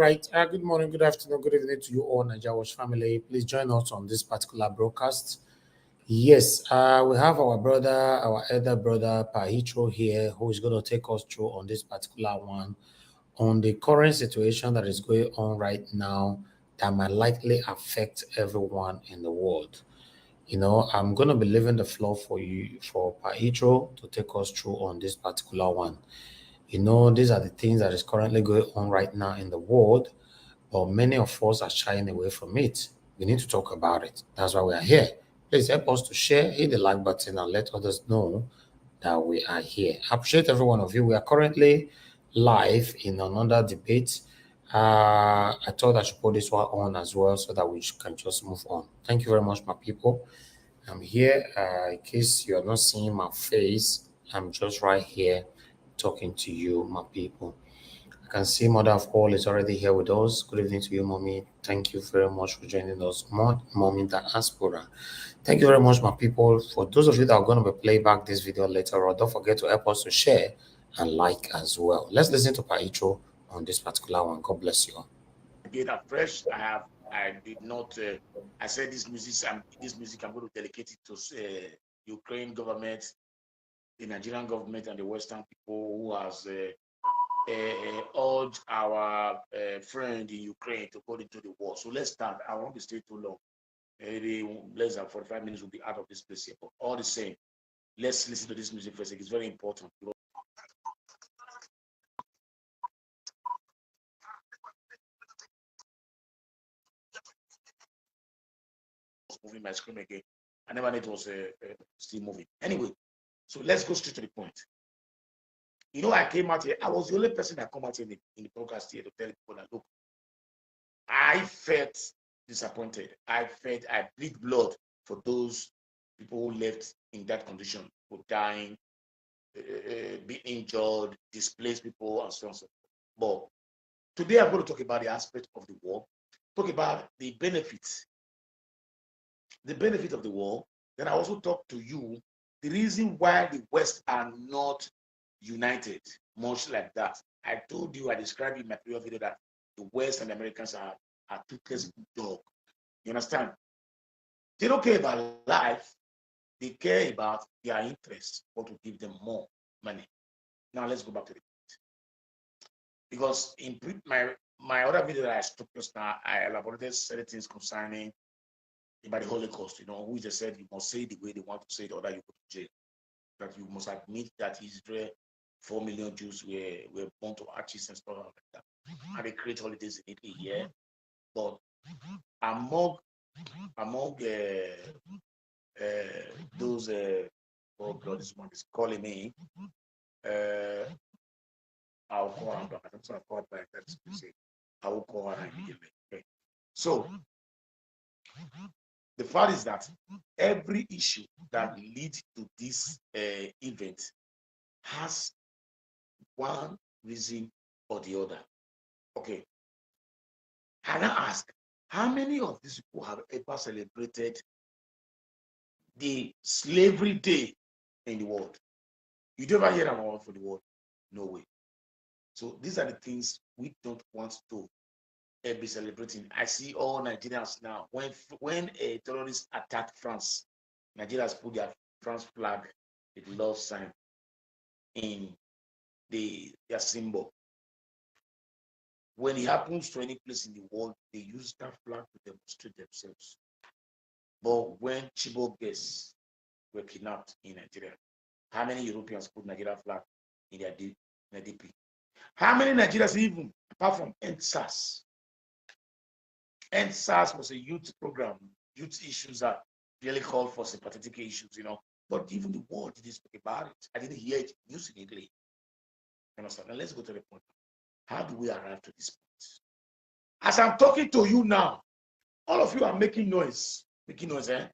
right. Good morning, good afternoon, good evening to you all, Nigeria Watch family. Please join us on this particular broadcast. Yes, we have our brother, our elder brother, Pahitro here, who is going to take us through on this particular one on the current situation that is going on right now that might likely affect everyone in the world. I'm going to be leaving the floor for you, for Pahitro, to take us through on this particular one. These are the things that is currently going on right now in the world, but many of us are shying away from it. We need to talk about it. That's why we are here. Please help us to share, hit the like button, and let others know that we are here. I appreciate every one of you. We are currently live in another debate. I thought I should put this one on as well so that we can just move on. Thank you very much, my people. I'm here. In case you are not seeing my face, I'm just right here talking to you, my people. I can see Mother of All is already here with us. Good evening to you, Mommy. Thank you very much for joining us, Mommy Diaspora. Thank you very much, my people. For those of you that are going to be play back this video later on, don't forget to help us to share and like as well. Let's listen to Paicho on this particular one. God bless you all. Again, afresh, I did not. I said this music. I'm going to dedicate it to Ukraine government, the Nigerian government, and the Western people who has urged our friend in Ukraine to go into the war. So let's start. I won't stay too long. Maybe less than 45 minutes will be out of this place here. But all the same, let's listen to this music first. It's very important. Moving my screen again. I never knew it was still moving. Anyway, so let's go straight to the point. I came out here. I was the only person that come out here in the podcast here to tell people that, look, I felt disappointed. I bleed blood for those people who left in that condition, who dying, being injured, displaced people, and so on and so forth. But today I'm going to talk about the aspect of the war, talk about the benefits of the war. Then I also talk to you the reason why the West are not united, much like that. I told you, I described in my previous video that the West and the Americans are toothless dog. You understand? They don't care about life. They care about their interests, what will give them more money. Now let's go back to the point. Because in my other video that I spoke just now, I elaborated certain things concerning about the Holocaust. Who just said you must say it the way they want to say it, or that you go to jail. That you must admit that Israel, 4 million Jews were born to artists and stuff like that. And they create holidays in Italy here. But among those oh God, this one is calling me. I'll call him back. I'm sorry, call back. That's I will call her immediately. Okay. So the fact is that every issue that leads to this event has one reason or the other. Okay. And I ask, how many of these people have ever celebrated the slavery day in the world? You never hear about one for the world? No way. So these are the things we don't want to be celebrating. I see all Nigerians now. When a terrorist attacked France, Nigerians put their France flag with love sign in their symbol. When it happens to any place in the world, they use that flag to demonstrate themselves. But when Chibok girls were kidnapped in Nigeria, how many Europeans put Nigeria flag in their DP? How many Nigerians even, apart from NSAS? NSAS was a youth program, youth issues that really called for sympathetic issues, But even the world didn't speak about it. I didn't hear it news in Italy. You understand? Now let's go to the point. How do we arrive to this point? As I'm talking to you now, all of you are making noise. Making noise, eh?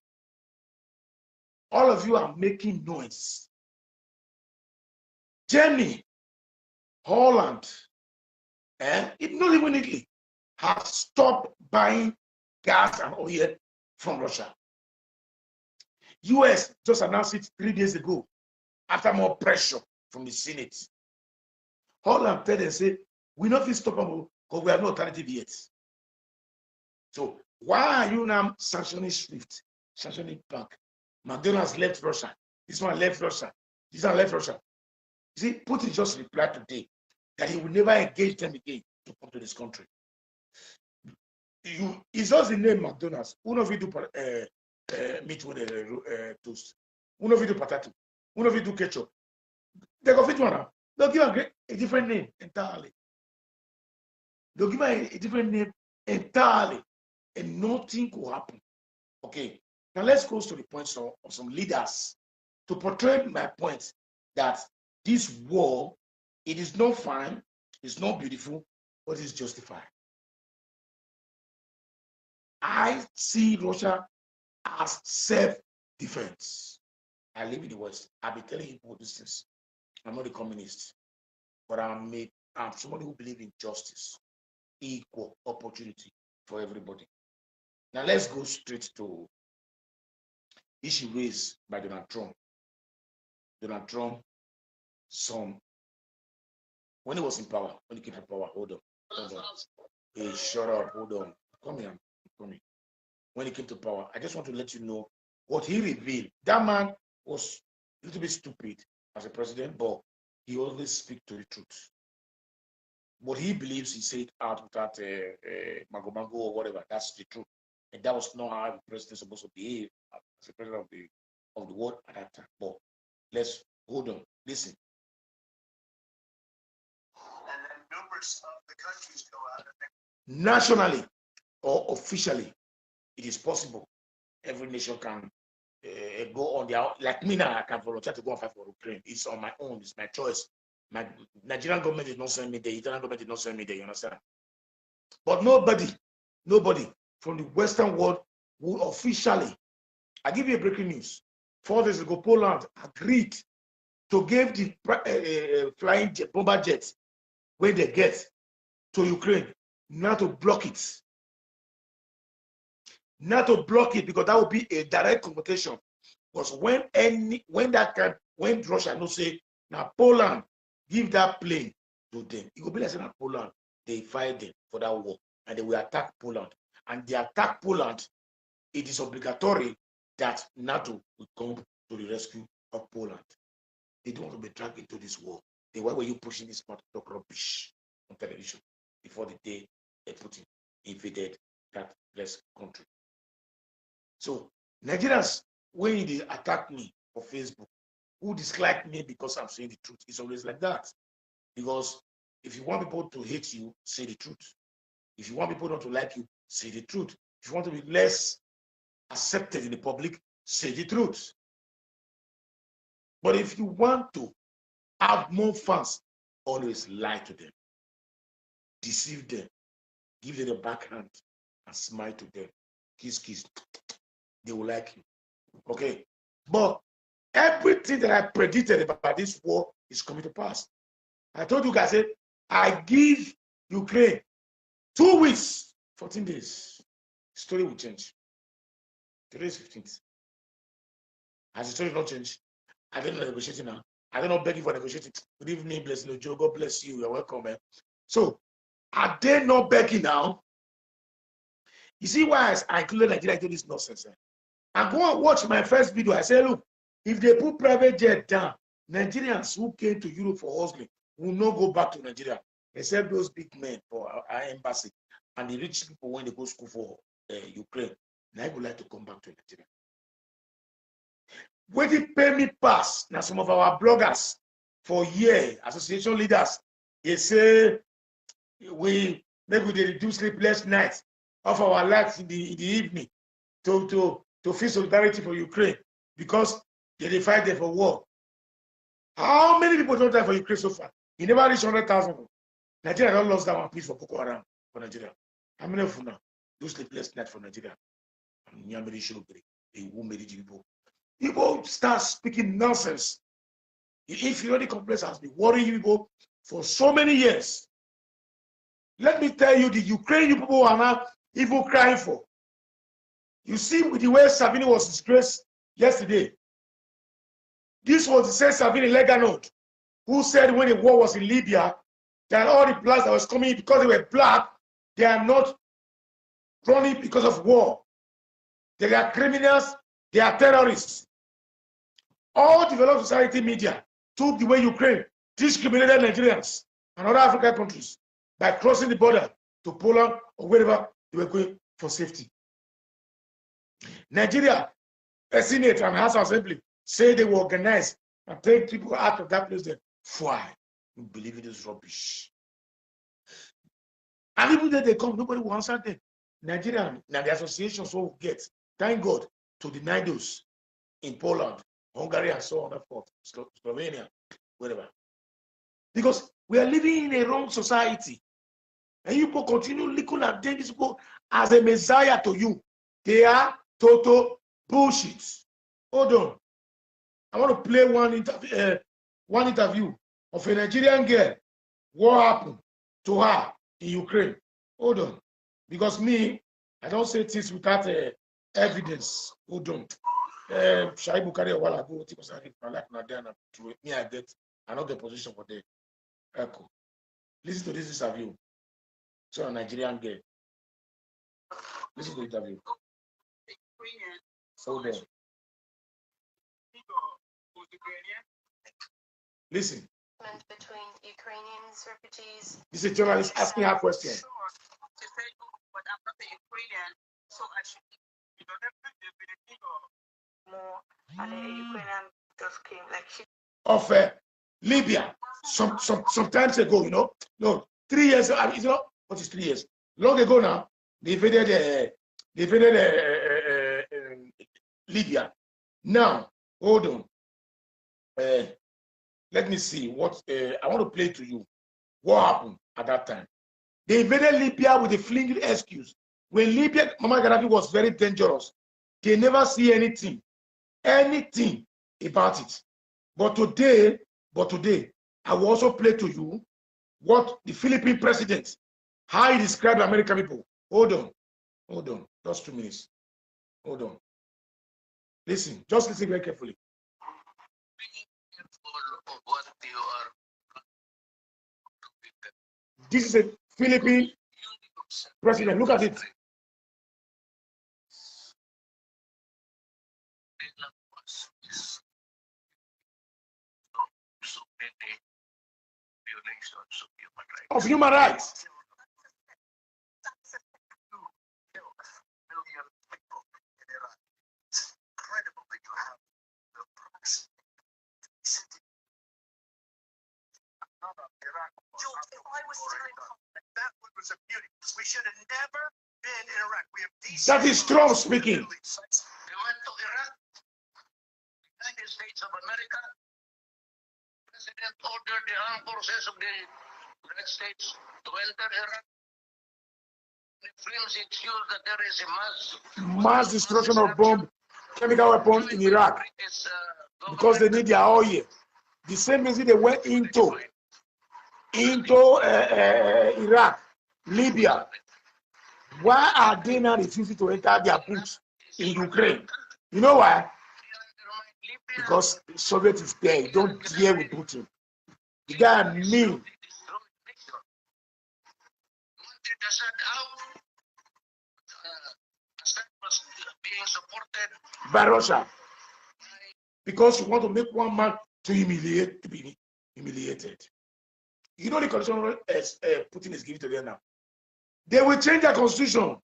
All of you are making noise. Germany, Holland, not even Italy, have stopped buying gas and oil from Russia. US just announced it 3 days ago after more pressure from the Senate. Holland tell them, say, we not stop them, because we have no alternative yet. So why are you now sanctioning SWIFT, sanctioning bank? McDonald's left Russia. This one left Russia. This one left Russia. You see, Putin just replied today that he will never engage them again to come to this country. It's just the name McDonald's. One of you do meat with toast. One of you do potato. One of you do ketchup. They go fit one now. They'll give a different name entirely. They'll give a different name entirely, and nothing will happen. Okay. Now let's go to the points of some leaders to portray my point that this war, it is not fine, it's not beautiful, but it's justified. I see Russia as self-defense. I live in the West. I'll be telling you all these things. I'm not a communist, but I'm somebody who believes in justice, equal opportunity for everybody. Now let's go straight to issue raised by Donald Trump. Donald Trump, when he was in power, when he came to power, hold on. Hey, shut up, hold on. Come here, come here. When he came to power, I just want to let you know what he revealed. That man was a little bit stupid as a president, but he always speaks to the truth. What he believes, he said out without mago or whatever. That's the truth, and that was not how the president is supposed to behave as the president of the world at that time. But let's hold on. Listen. And then numbers of the countries go out. Nationally or officially, it is possible. Every nation can go on their own. Like me now, I can volunteer to go and fight for Ukraine. It's on my own. It's my choice. My Nigerian government did not send me there. Italian government did not send me there. You understand? But nobody from the Western world will officially. I give you a breaking news. 4 days ago, Poland agreed to give the flying bomber jets when they get to Ukraine, not to block it. Not to block it, because that would be a direct confrontation. Because when Russia no say now Poland give that plane to them, it will be like saying Poland they fight them for that war and they will attack Poland, and they attack Poland. It is obligatory that NATO will come to the rescue of Poland. They don't want to be dragged into this war. Why were you pushing this part of rubbish on television before the day Putin invaded that blessed country? So Nigerians, when they attack me on Facebook, who dislike me because I'm saying the truth, it's always like that. Because if you want people to hate you, say the truth. If you want people not to like you, say the truth. If you want to be less accepted in the public, say the truth. But if you want to have more fans, always lie to them, deceive them, give them a backhand, and smile to them. Kiss, kiss. They will like you. Okay. But everything that I predicted about this war is coming to pass. I told you guys, I give Ukraine 2 weeks, 14 days. Story will change. Today is 15th. Has the story not changed? I don't know negotiating now. I don't know begging for negotiating. Good evening, bless you, Joe. God bless you. You're welcome, man. So, are they not begging now? You see why I included Nigeria into this nonsense? And go and watch my first video. I say, look, if they put private jet down, Nigerians who came to Europe for hustling will not go back to Nigeria, except those big men for our embassy and the rich people when they go to school for Ukraine. Now I would like to come back to Nigeria. When they pay me pass, now some of our bloggers for years, association leaders, they say maybe they do sleepless nights of our lives in the evening to feel solidarity for Ukraine because they fight there for war. How many people don't die for Ukraine so far? He never reached 100,000. Nigeria don't lost that one piece for Boko Haram for Nigeria. How many of you now do sleepless night for Nigeria? People start speaking nonsense. The inferiority complex has been worrying people for so many years. Let me tell you, the Ukrainian people are now even crying for. You see, with the way Savini was disgraced yesterday, this was the same Savini Leganot who said when the war was in Libya, that all the blacks that was coming because they were black, they are not running because of war. They are criminals, they are terrorists. All developed society media took the way Ukraine discriminated Nigerians and other African countries by crossing the border to Poland or wherever they were going for safety. Nigeria, a Senate and House Assembly say they will organize and take people out of that place. Then why? You believe it is rubbish. And even though they come, nobody will answer them. Nigeria, now the associations will get, thank God, to deny those in Poland, Hungary, and so on and forth, Slovenia, wherever. Because we are living in a wrong society. And you people continue looking at them, these people as a messiah to you. They are total bullshit. Hold on. I want to play one interview of a Nigerian girl. What happened to her in Ukraine? Hold on. Because me, I don't say things without evidence. Hold on. Shaibu carry a while ago. Me, I get another position for the echo. Listen to this interview. So a Nigerian girl. Listen to the interview. Hold on. Listen. Between Ukrainians, refugees. This is a journalist asking her question. Sure. To say, oh, but I'm not a Ukrainian, so I should be more. And a Ukrainian just came like she. Of Libya, some times ago, you know, no, 3 years. You know what is 3 years? Long ago now, they invaded Libya. Now, hold on. Let me see what I want to play to you. What happened at that time? They invaded Libya with a flimsy excuse. When Libya, Muammar Gaddafi was very dangerous. They never see anything about it. But today, I will also play to you what the Philippine president, how he described American people. Hold on, just 2 minutes. Hold on. Listen, just listen very carefully. This is a Philippine president. Look at it. Of human rights. We should have never been in Iraq. We have That is Trump speaking. We went to Iraq, United States of America. President ordered the armed forces of the United States to enter Iraq. The flimsy excuse that there is a Mass destruction of bomb, chemical weapons in Iraq because they need their oil. The same reason they went into Iraq, Libya. Why are they not refusing to enter their boots in Ukraine? You know why? Because the Soviet is there. You don't deal with Putin. The guy mean. By Russia. Because you want to make one man to be humiliated. You know the constitution Putin is giving to them now. They will change their constitution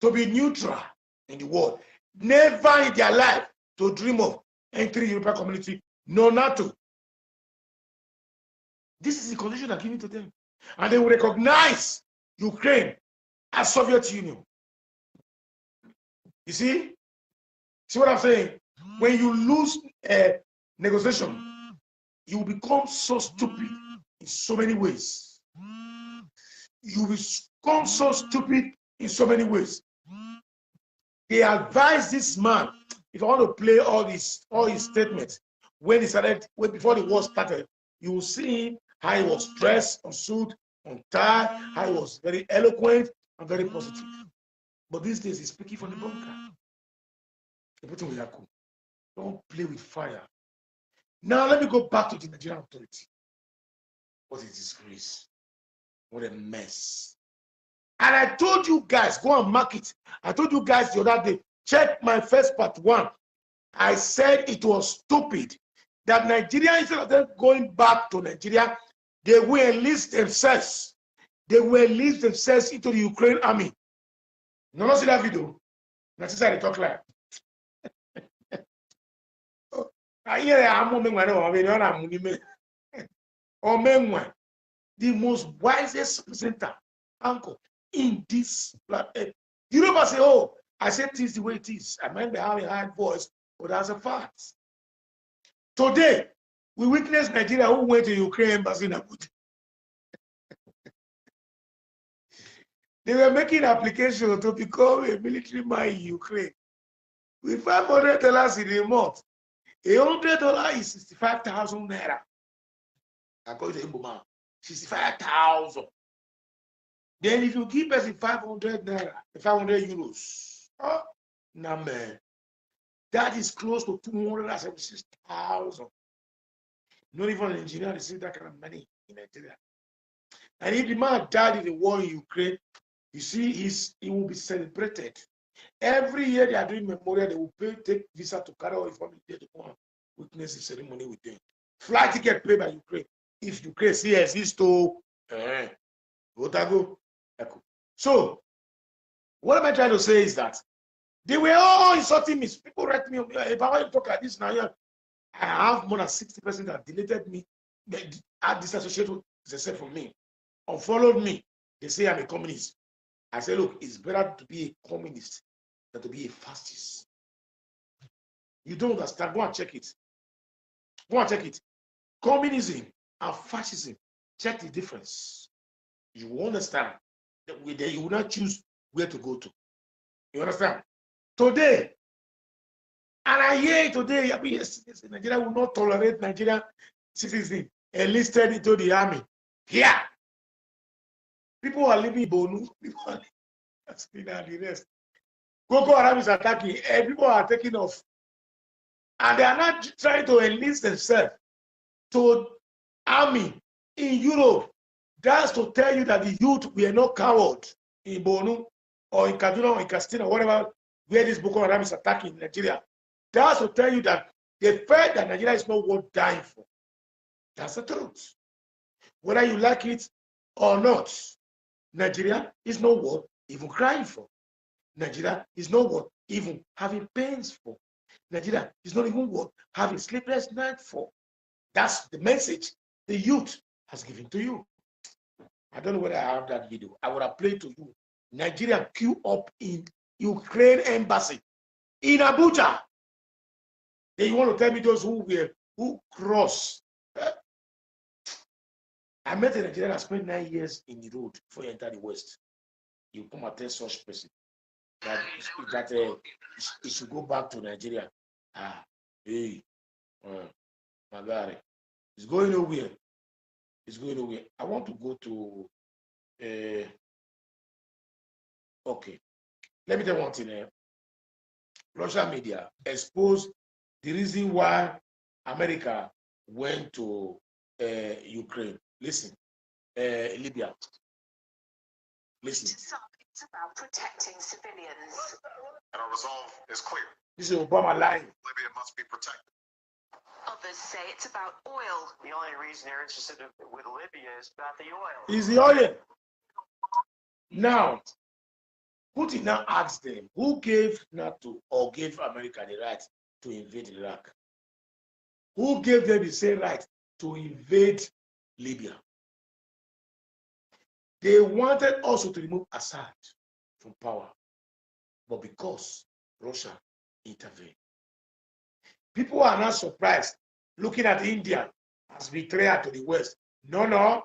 to be neutral in the world. Never in their life to dream of entering European community, no NATO. This is the constitution they're giving to them. And they will recognize Ukraine as Soviet Union. You see? See what I'm saying? When you lose a negotiation, you become so stupid in so many ways. You become so stupid in so many ways. They advise this man, if I want to play all his statements, when he started, before the war started, you will see how he was dressed, on suit, on tie, how he was very eloquent and very positive. But these days he's speaking from the bunker. Don't play with fire. Now let me go back to the Nigerian authority. What a disgrace. What a mess. And I told you guys, go and mark it. I told you guys the other day, check my first part 1. I said it was stupid that Nigeria, instead of them going back to Nigeria, they will enlist themselves. They will enlist themselves into the Ukraine army. No, see that video. That's how they talk like. I hear the most wisest presenter, uncle, in this planet. You never say, oh, I said this the way it is. I might be having a high voice, but that's a fact. Today, we witnessed Nigeria who went to Ukraine embassy in Abuja. They were making application to become a military man in Ukraine. With $500 in a month, $100 is 65,000 naira. According to Imbuman, 65,000. Then if you give us 500 naira, 500 euros, oh, nah, man, that is close to 276,000. Not even an engineer receives that kind of money in Nigeria. And if the man died in the war in Ukraine, you see, he will be celebrated. Every year they are doing memorial, they will take visa to carry out family there to come witness the ceremony with them. Flight ticket paid by Ukraine. If Ukraine exists to so what am I trying to say is that they were all insulting me. People write me, if I want to talk like this now, I have more than 60% that deleted me, are disassociated themselves from me, unfollowed me. They say I'm a communist. I say, look, it's better to be a communist than to be a fascist. You don't understand. Go and check it. Go and check it. Communism and fascism. Check the difference. You will understand that you will not choose where to go to. You understand? Today, and I hear today, Nigeria will not tolerate Nigerian citizens enlisted into the army. Here, people are living Bonu. People are the rest. Boko Haram is attacking, and people are taking off. And they are not trying to enlist themselves to army in Europe. That's to tell you that the youth were not cowards in Bonu or in Kaduna or in Katsina or whatever, where this Boko Haram is attacking Nigeria. That's to tell you that they felt that Nigeria is not worth dying for. That's the truth. Whether you like it or not, Nigeria is not worth even crying for. Nigeria is not worth even having pains for. Nigeria is not even worth having sleepless night for. That's the message the youth has given to you. I don't know whether I have that video. I would have played to you. Nigeria queue up in Ukraine embassy in Abuja. Then you want to tell me those who cross? I met a Nigerian that spent 9 years in the road before you enter the West. You come and tell such person that he should go back to Nigeria. My God, it's going nowhere. It's going nowhere. I want to go to. Okay, let me tell you one thing. Russian media exposed the reason why America went to Ukraine. Listen, Libya. Listen. It's about protecting civilians. And our resolve is clear. This is Obama lying. Libya must be protected. Others say it's about oil. The only reason they're interested with Libya is about the oil. Is the oil. Now, Putin now asks them, who gave NATO or gave America the right to invade Iraq? Who gave them the same right to invade Libya? They wanted also to remove Assad from power, but because Russia intervened. People are not surprised looking at India as betrayal to the West. No.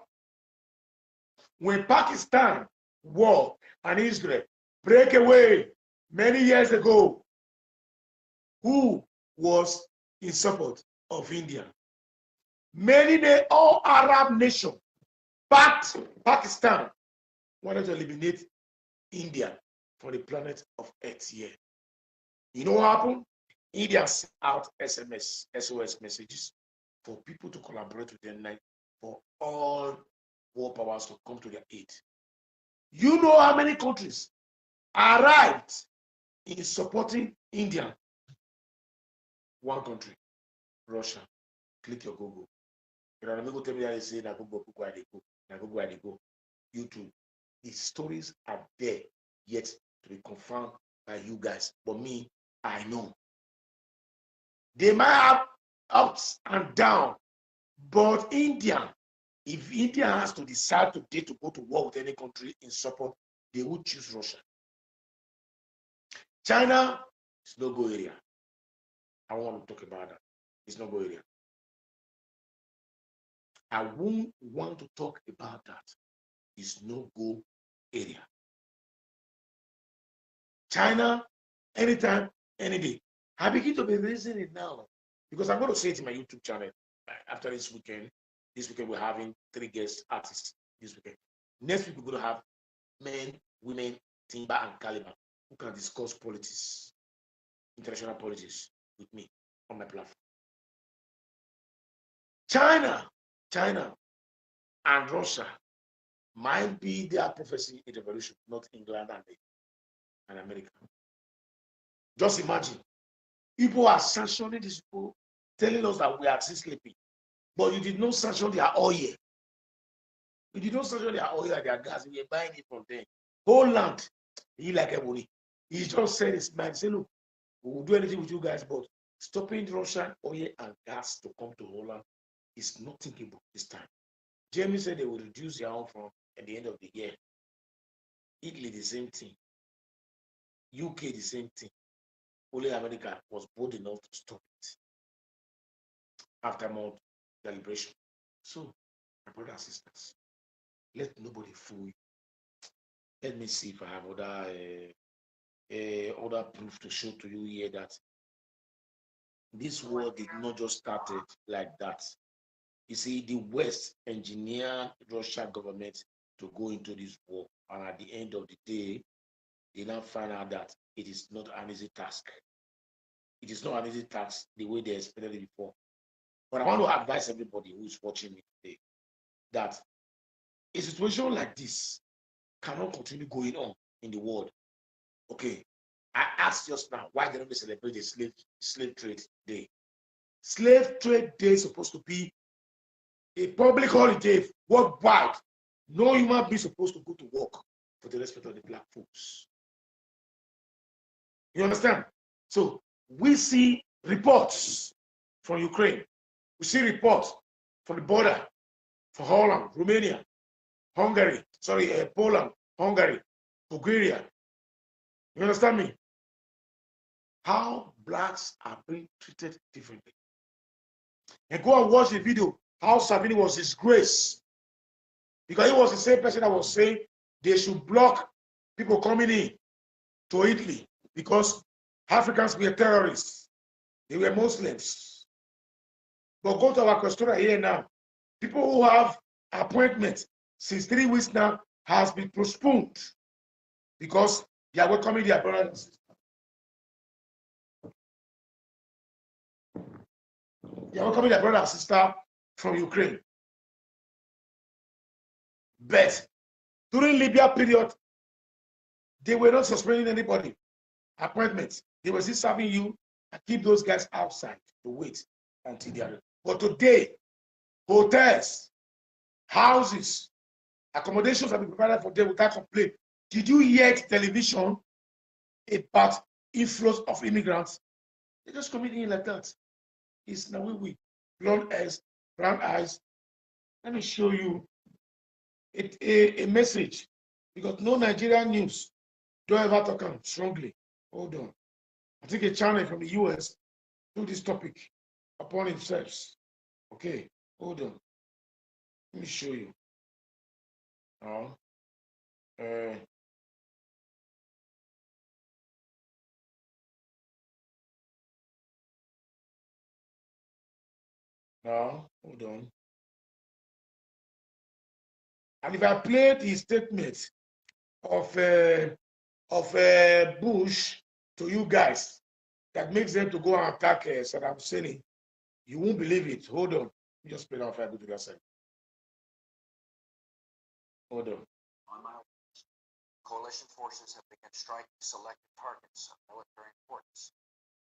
When Pakistan war and Israel break away many years ago, who was in support of India? All Arab nations backed Pakistan, wanted to eliminate India from the planet of Earth here. You know what happened? India sent out SOS messages for people to collaborate with them for all world powers to come to their aid. You know how many countries arrived in supporting India? One country, Russia. Click your Google. You know, go tell me that they say na Google, I go. YouTube. The stories are there yet to be confirmed by you guys. But me, I know. They might have ups and downs, but India, if India has to decide today to go to war with any country in support, they would choose Russia. China is no go area. I want to talk about that. It's no go area. I won't want to talk about that. It's no go area. China, anytime, any day. I begin to be raising it now because I'm going to say it in my YouTube channel after this weekend. This weekend we're having 3 guest artists. This weekend. Next week we're going to have men, women, timber, and caliber who can discuss politics, international politics with me on my platform. China, and Russia might be their prophecy in revolution, not England and America. Just imagine, people are sanctioning these people, telling us that we are still sleeping, but you did not sanction their oil. You did not sanction their oil and their gas. We are buying it from them. Whole land, he like a money. He just said his mind, say, look, we will do anything with you guys, but stopping Russian oil and gas to come to Holland is not thinkable this time. Germany said they will reduce their own from at the end of the year. Italy, the same thing. UK, the same thing. Only America was bold enough to stop it after more deliberation. So, my brothers and sisters, let nobody fool you. Let me see if I have other proof to show to you here that this war did not just start like that. You see, the West engineered Russian government to go into this war, and at the end of the day, they now find out that it is not an easy task. It is not an easy task the way they expected it before. But I want to advise everybody who is watching me today that a situation like this cannot continue going on in the world. Okay, I asked just now why they don't celebrate the slave trade day. Slave trade day is supposed to be a public holiday worldwide. No human being supposed to go to work for the respect of the black folks. You understand? So we see reports from Ukraine. We see reports from the border for Holland, Romania, Hungary, Poland, Hungary, Bulgaria. You understand me? How blacks are being treated differently. And go and watch the video how Savini was disgraced because he was the same person that was saying they should block people coming in to Italy because Africans were terrorists. They were Muslims. But go to our Questora here now. People who have appointments since 3 weeks now has been postponed because they are welcoming their brothers. They are welcoming their brother and sister from Ukraine. But during Libya period, they were not suspending anybody. Appointments. They were still serving you and keep those guys outside to wait until they are. But today, hotels, houses, accommodations have been provided for them without complaint. Did you hear television about influx of immigrants? They just coming in like that. It's now we blonde eyes, brown eyes. Let me show you a message because no Nigerian news don't ever talk on strongly. Hold on. I think a channel from the US do this topic upon himself. Okay, hold on. Let me show you. Now, hold on. And if I play the statement of Bush to you guys that makes them to go and attack Saddam Hussein, you won't believe it. Hold on. Just play that if I go to that side. Hold on. On my watch, coalition forces have begun striking selected targets of military importance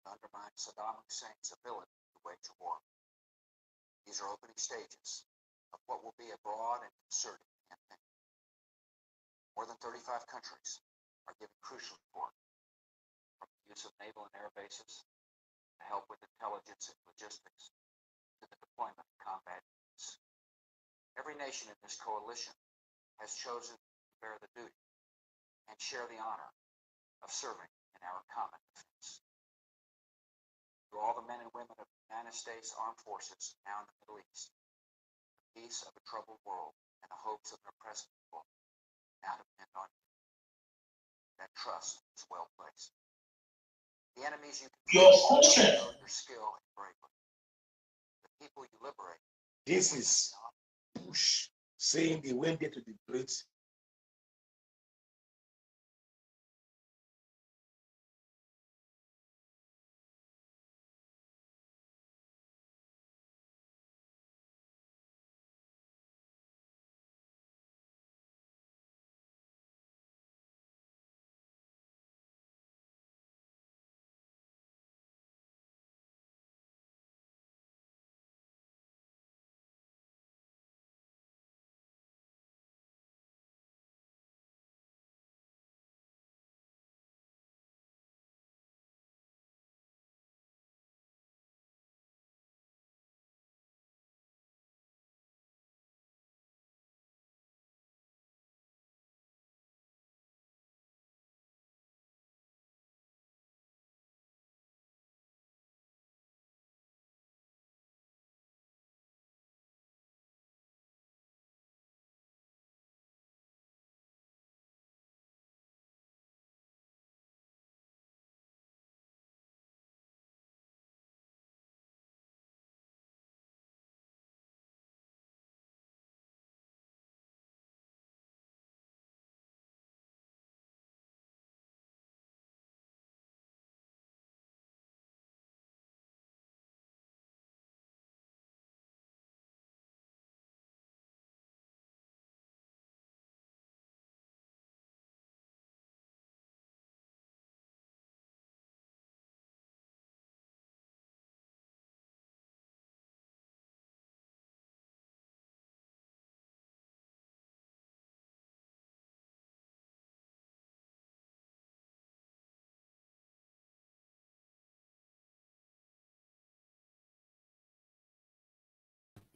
to undermine Saddam Hussein's ability to wage a war. These are opening stages of what will be a broad and concerted campaign. More than 35 countries are giving crucial support, from the use of naval and air bases to help with intelligence and logistics to the deployment of combat units. Every nation in this coalition has chosen to bear the duty and share the honor of serving in our common defense. To all the men and women of the United States Armed Forces now in the Middle East, the peace of a troubled world and the hopes of an oppressed people now depend on you. That trust is well placed. The enemies you confront know your skill and bravery. The people you liberate. This is Bush saying they went there to liberate.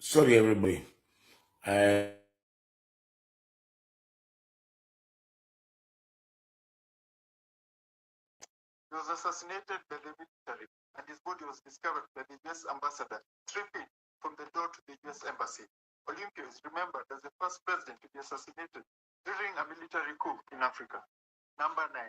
Sorry, everybody. He was assassinated by the military, and his body was discovered by the US ambassador 3 feet from the door to the US embassy. Olympio is remembered as the first president to be assassinated during a military coup in Africa. Number 9,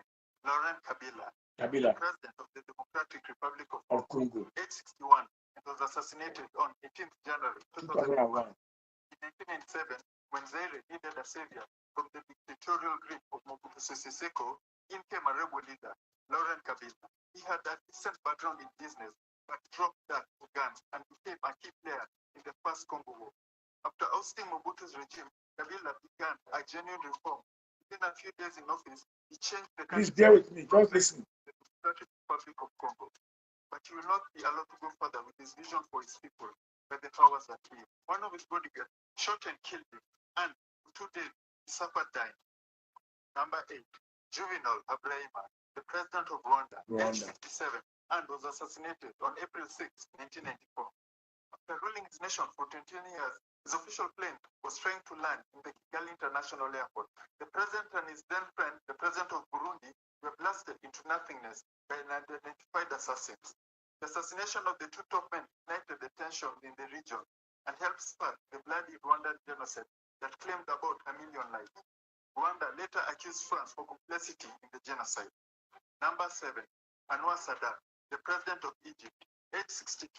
Laurent Kabila, president of the Democratic Republic of Congo. 861, and was assassinated on 18th January 2001. In 1997, when Zaire needed a savior from the dictatorial grip of Mobutu Sese Seko, in came a rebel leader, Laurent Kabila. He had a decent background in business, but dropped that to guns and became a key player in the first Congo War. After ousting Mobutu's regime, Kabila began a genuine reform. Within a few days in office, he changed the country. Please bear with me, just listen. The Democratic Republic of Congo. But he will not be allowed to go further with his vision for his people by the powers that be. One of his bodyguards shot and killed him, and 2 days he suffered dying. Number 8, Juvenal Abrahima, the president of Rwanda, aged 57, and was assassinated on April 6, 1994. After ruling his nation for 20 years, his official plane was trying to land in the Kigali International Airport. The president and his then friend, the president of Burundi, were blasted into nothingness by unidentified assassins. The assassination of the two top men ignited the tension in the region and helped spark the bloody Rwandan genocide that claimed about 1 million lives. Rwanda later accused France for complicity in the genocide. Number 7, Anwar Sadat, the president of Egypt, aged 62,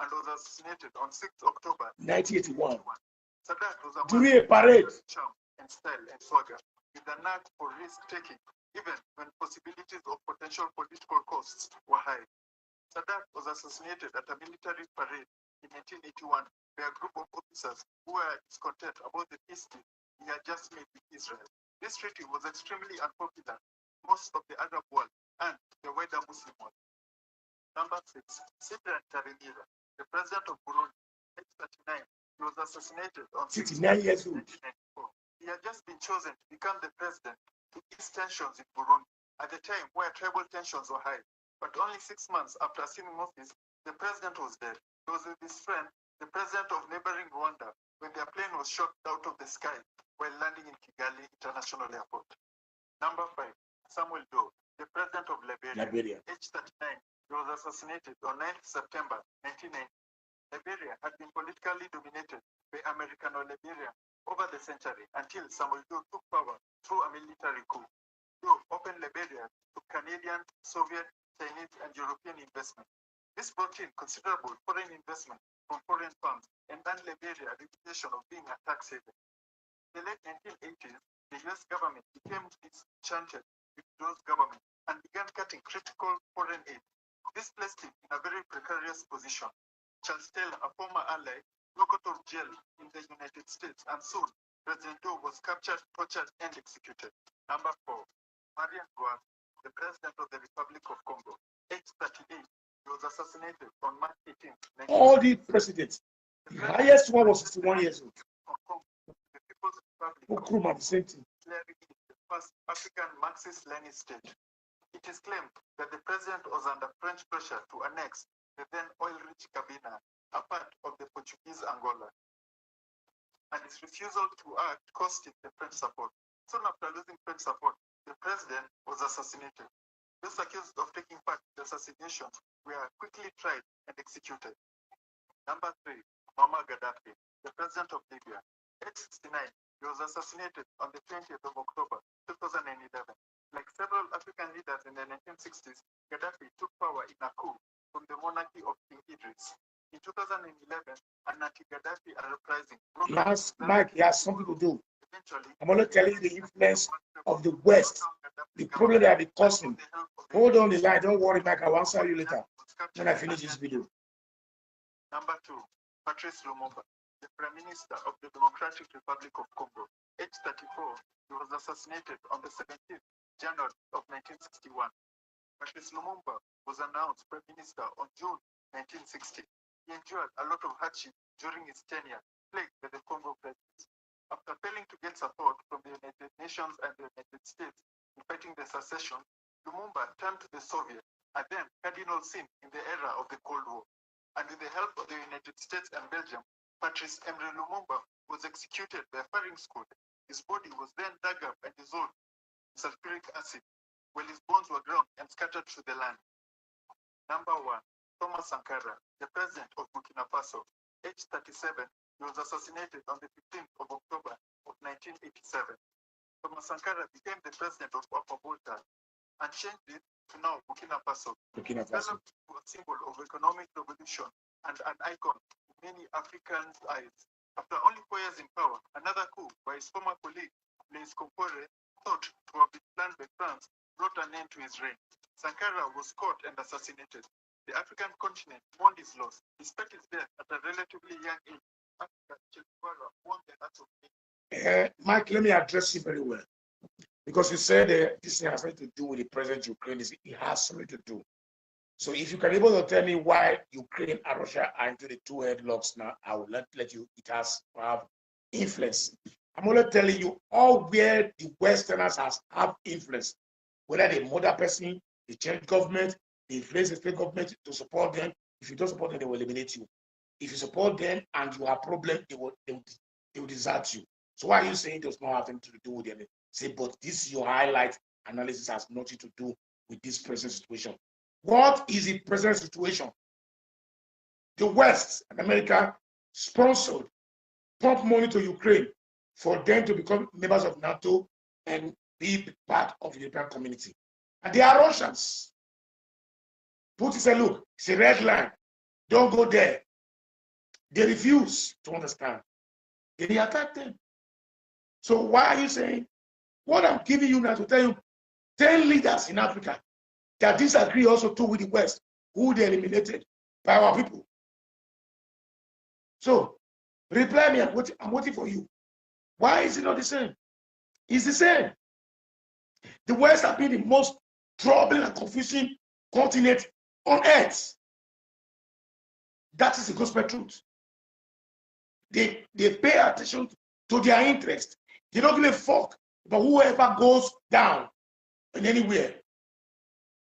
and was assassinated on 6 October 1981. Sadat was a During a parade. charm and style and swagger, with a knack for risk-taking, even when possibilities of potential political costs were high. Sadat was assassinated at a military parade in 1981 by a group of officers who were discontent about the peace deal he had just made with Israel. This treaty was extremely unpopular in most of the Arab world and the wider Muslim world. Number 6, Cyprian Tarimira, the president of Burundi, age 39, he was assassinated on 69 years old. 1994. He had just been chosen to become the president to ease tensions in Burundi at the time where tribal tensions were high. But only 6 months after assuming office, the president was dead. He was with his friend, the president of neighboring Rwanda, when their plane was shot out of the sky while landing in Kigali International Airport. Number 5, Samuel Doe, the president of Liberia, age 39, he was assassinated on 9th September 1990. Liberia had been politically dominated by Americano-Liberia over the century until Samuel Doe took power through a military coup. Doe opened Liberia to Canadian, Soviet, Chinese, and European investment. This brought in considerable foreign investment from foreign firms and earned Liberia a reputation of being a tax haven. In the late 1980s, the US government became disenchanted with Doe's government and began cutting critical foreign aid. This placed him in a very precarious position. Charles Taylor, a former ally, broke out of jail in the United States, and soon President Doe was captured, tortured, and executed. Number 4, Marian Guar, the president of the Republic of Congo, age 38, he was assassinated on March 18, 1990. All the presidents, the highest one was 61 years old. Of Congo, the People's Republic of Nkrumah, the same thing. declaring it the first African Marxist-Leninist state. It is claimed that the president was under French pressure to annex the then oil-rich Cabinda, a part of the Portuguese Angola, and his refusal to act cost him the French support. Soon after losing French support, the president was assassinated. Those accused of taking part in the assassinations were quickly tried and executed. Number 3, Muammar Gaddafi, the president of Libya, age 69, he was assassinated on the 20th of October 2011. Like several African leaders in the 1960s, Gaddafi took power in a coup from the monarchy of King Idris. In 2011, an anti-Gaddafi uprising broke out. Yes, Mike, he has something to do. Eventually, I'm only telling you the influence of the West, the problem that they causing. Hold on the line, don't worry, Mike, I'll answer you later when I finish this video. Number 2, Patrice Lumumba, the Prime Minister of the Democratic Republic of Congo, age 34, he was assassinated on the 17th January of 1961. Patrice Lumumba was announced Prime Minister on June 1960. He endured a lot of hardship during his tenure, plagued by the Congo crisis. After failing to get support from the United Nations and the United States in fighting the secession, Lumumba turned to the Soviet, a then cardinal sin in the era of the Cold War. And with the help of the United States and Belgium, Patrice Emery Lumumba was executed by a firing squad. His body was then dug up and dissolved in sulfuric acid, while his bones were ground and scattered through the land. Number 1, Thomas Sankara, the president of Burkina Faso, age 37, he was assassinated on the 15th of October of 1987. Thomas Sankara became the president of Upper Volta and changed it to now Burkina Faso. Burkina Faso. Developed into a symbol of economic revolution and an icon in many Africans' eyes. After only 4 years in power, another coup by his former colleague, Blaise Compaoré, thought to have been planned by France, brought an end to his reign. Sankara was caught and assassinated. The African continent mourned his loss. Despite his death at a relatively young age, Africa won the hearts of many. Mike, let me address you very well. Because you said this thing has something to do with the present Ukraine. It has something to do. So if you can be able to tell me why Ukraine and Russia are into the two headlocks now, I will let you, it has have influence. I'm only telling you all where the Westerners have influence, whether they murder person, they change government, they influence the state government to support them. If you don't support them, they will eliminate you. If you support them and you have problem, they will desert you. So why are you saying it does not have anything to do with them? Say, but this your highlight analysis has nothing to do with this present situation. What is the present situation? The West and America sponsored, pump money to Ukraine for them to become members of NATO and be part of the European community. And they are Russians. Putin said, look, it's a red line. Don't go there. They refuse to understand. They attack them. So why are you saying, what I'm giving you now to tell you, 10 leaders in Africa that disagree also too with the West, who they eliminated by our people. So reply me, I'm waiting for you. Why is it not the same? It's the same. The West have been the most troubling and confusing continent on earth. That is the gospel truth. They pay attention to their interest. They don't give a fuck about whoever goes down in anywhere.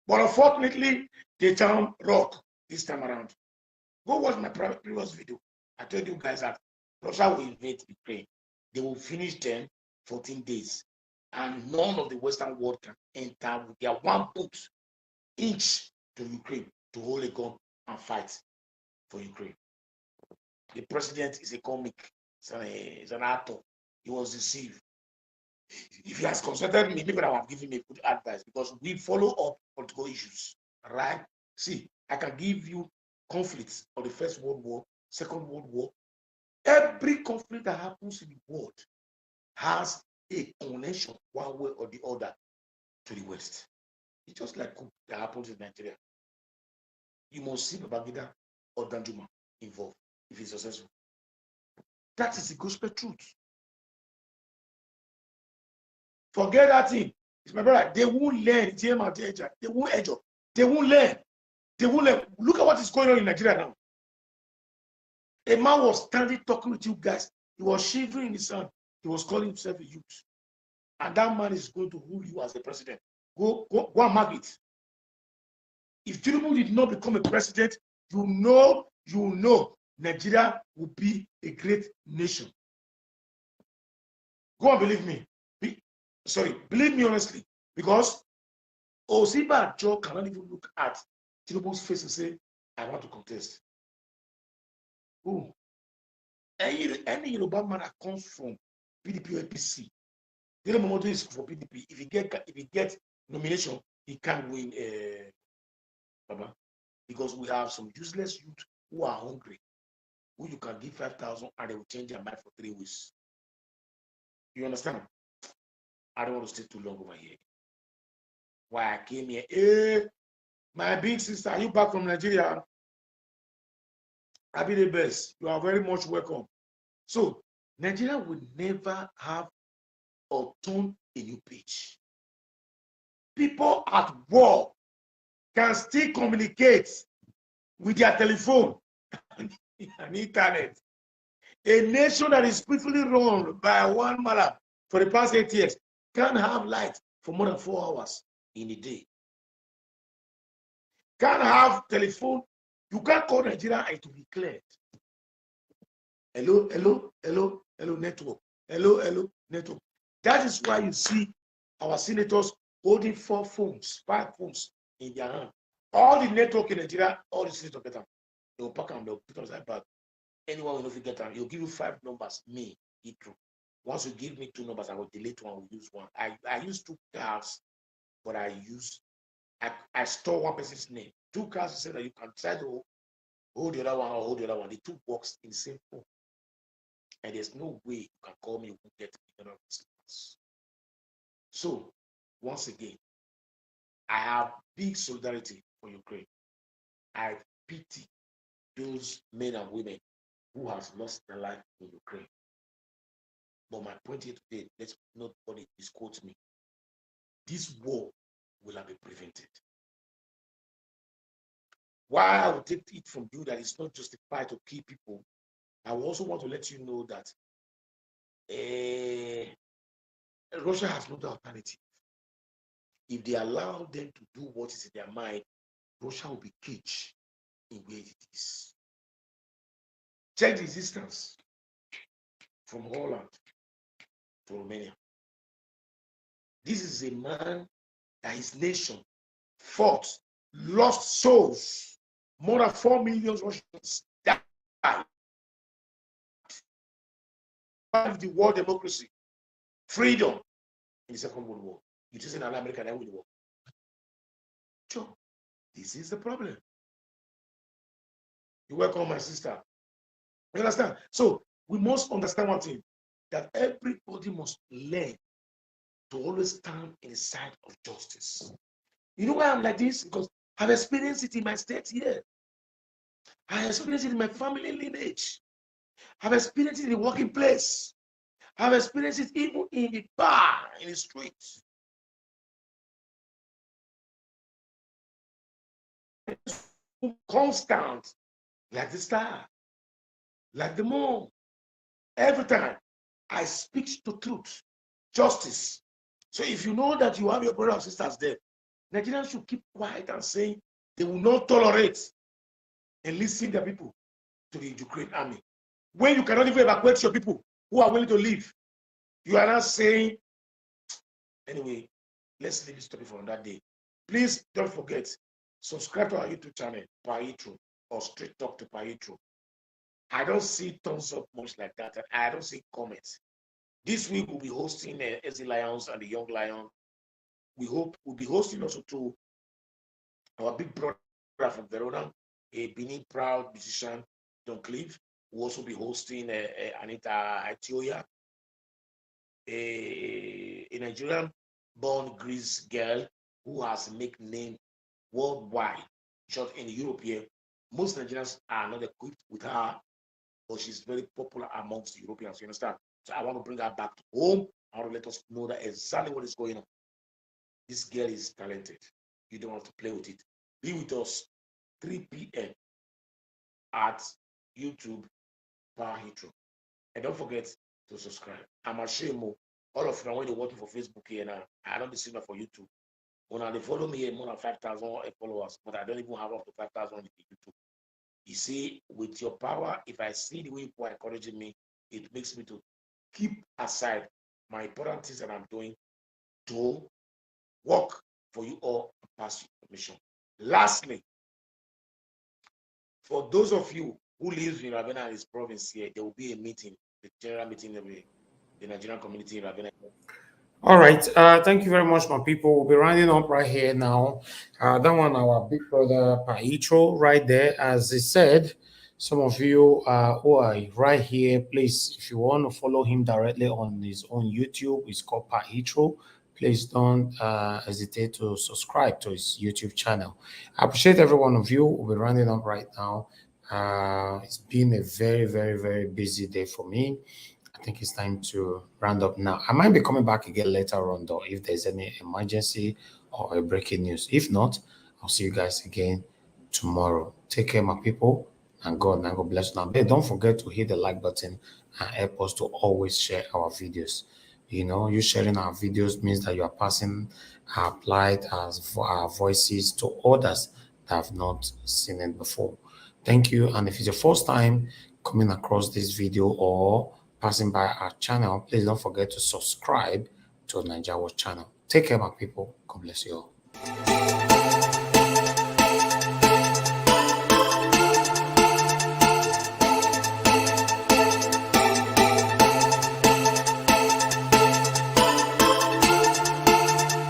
But unfortunately, they turn rock this time around. Go watch my previous video. I told you guys that Russia will invade Ukraine. They will finish them 14 days. And none of the Western world can enter with their one boot inch to Ukraine to hold a gun and fight for Ukraine. The president is a comic. He's an actor. He was deceived. If he has consulted me, maybe I would have given him a good advice because we follow up political issues, right? See, I can give you conflicts of the First World War, Second World War. Every conflict that happens in the world has a connection one way or the other to the West. It's just like that happens in Nigeria. You must see Babangida or Danjuma involved if he's successful. That is the gospel truth. Forget that thing. It's my brother. They won't learn. They won't edge up. They won't learn. They won't learn. Look at what is going on in Nigeria now. A man was standing talking with you guys. He was shivering in his hand. He was calling himself a youth. And that man is going to rule you as the president. Go and mark it. If Tinubu did not become a president, you know, Nigeria will be a great nation. Go and believe me. Believe me honestly. Because Osiba Joe cannot even look at Tinubu's face and say, I want to contest. Who? Any Yoruba man that comes from PDP or APC, the Momodu is for PDP. If he gets nomination, he can't win. Because we have some useless youth who are hungry, who you can give 5,000 and they will change their mind for 3 weeks. You understand? I don't want to stay too long over here. Why I came here? Hey, my big sister, are you back from Nigeria? I'll be the best. You are very much welcome. So, Nigeria will never have or turn a new page. People at war can still communicate with their telephone and internet. A nation that is peacefully run by one man for the past 8 years can't have light for more than 4 hours in a day. Can't have telephone. You can't call Nigeria and it will be cleared. Hello, network. Hello, network. That is why you see our senators holding 4 phones, 5 phones in their hand. All the network in Nigeria, all the senators get them. They will pack them, they'll put them back. Anyone will not get them. He'll give you 5 numbers, me, it true. Once you give me 2 numbers, I will delete one, I will use one. I use 2 cards, but I store one person's name. 2 cards say that you can try to hold the other one or hold the other one. The 2 works in the same phone. And there's no way you can call me, you won't get another response. So, once again, I have big solidarity for Ukraine. I pity those men and women who have lost their life in Ukraine. But my point here today, let nobody misquote me. This war will have been prevented. Why I will take it from you that it's not justified to kill people, I also want to let you know that Russia has no alternative. If they allow them to do what is in their mind, Russia will be caged in where it is. Check the distance from Holland to Romania. This is a man that his nation fought, lost souls. More than 4 million Russians died. The world democracy, freedom in the Second World War. It isn't an American that will work. Sure, this is the problem. You're welcome, my sister. You understand? So we must understand one thing, that everybody must learn to always stand in the side of justice. You know why I'm like this? Because I've experienced it in my state here. I experienced it in my family lineage. I've experienced it in the working place. I've experienced it even in the bar, in the streets. Constant, like the star, like the moon. Every time I speak the truth, justice. So if you know that you have your brothers and sisters there, Nigerians should keep quiet and say they will not tolerate enlisting their people to the Ukraine army. When you cannot even evacuate your people who are willing to leave, you are not saying, anyway, let's leave this topic for that day. Please don't forget, subscribe to our YouTube channel, Paitro, or Straight Talk to Paitro. I don't see thumbs up much like that, and I don't see comments. This week we'll be hosting SC Lions and the Young Lion. We hope we'll be hosting also to our big brother from Verona, a Benin proud musician, Don Cleve. We'll also be hosting Anita Atioya, a Nigerian born Greece girl who has made name worldwide, shot in Europe here. Most Nigerians are not equipped with her, but she's very popular amongst the Europeans. You understand? So I want to bring her back to home. I want to let us know that exactly what is going on. This girl is talented. You don't have to play with it. Be with us 3 p.m. at YouTube Power Hitro. And don't forget to subscribe. I'm ashamed. All of you, when you're working for Facebook here now, I don't see that for YouTube. When they follow me here, more than 5,000 followers, but I don't even have up to 5,000 on YouTube. You see, with your power, if I see the way people are encouraging me, it makes me to keep aside my important things that I'm doing to work for you all to pass information. Lastly, for those of you who live in Ravenna and its province here, there will be a meeting, the general meeting of the Nigerian community in Ravenna. All right. Thank you very much, my people. We'll be rounding up right here now. That one, our big brother Paitro, right there. As he said, some of you who are right here, please, if you want to follow him directly on his own YouTube, it's called Paitro. Please don't hesitate to subscribe to his YouTube channel. I appreciate every one of you. We'll be rounding up right now. It's been a very, very, very busy day for me. I think it's time to round up now. I might be coming back again later on, though, if there's any emergency or a breaking news. If not, I'll see you guys again tomorrow. Take care, my people, and God bless you. Now, but don't forget to hit the like button and help us to always share our videos. You know, you sharing our videos means that you are passing our plight as our voices to others that have not seen it before. Thank you. And if it's your first time coming across this video or passing by our channel, please don't forget to subscribe to Niger Watch channel. Take care, my people. God bless you all.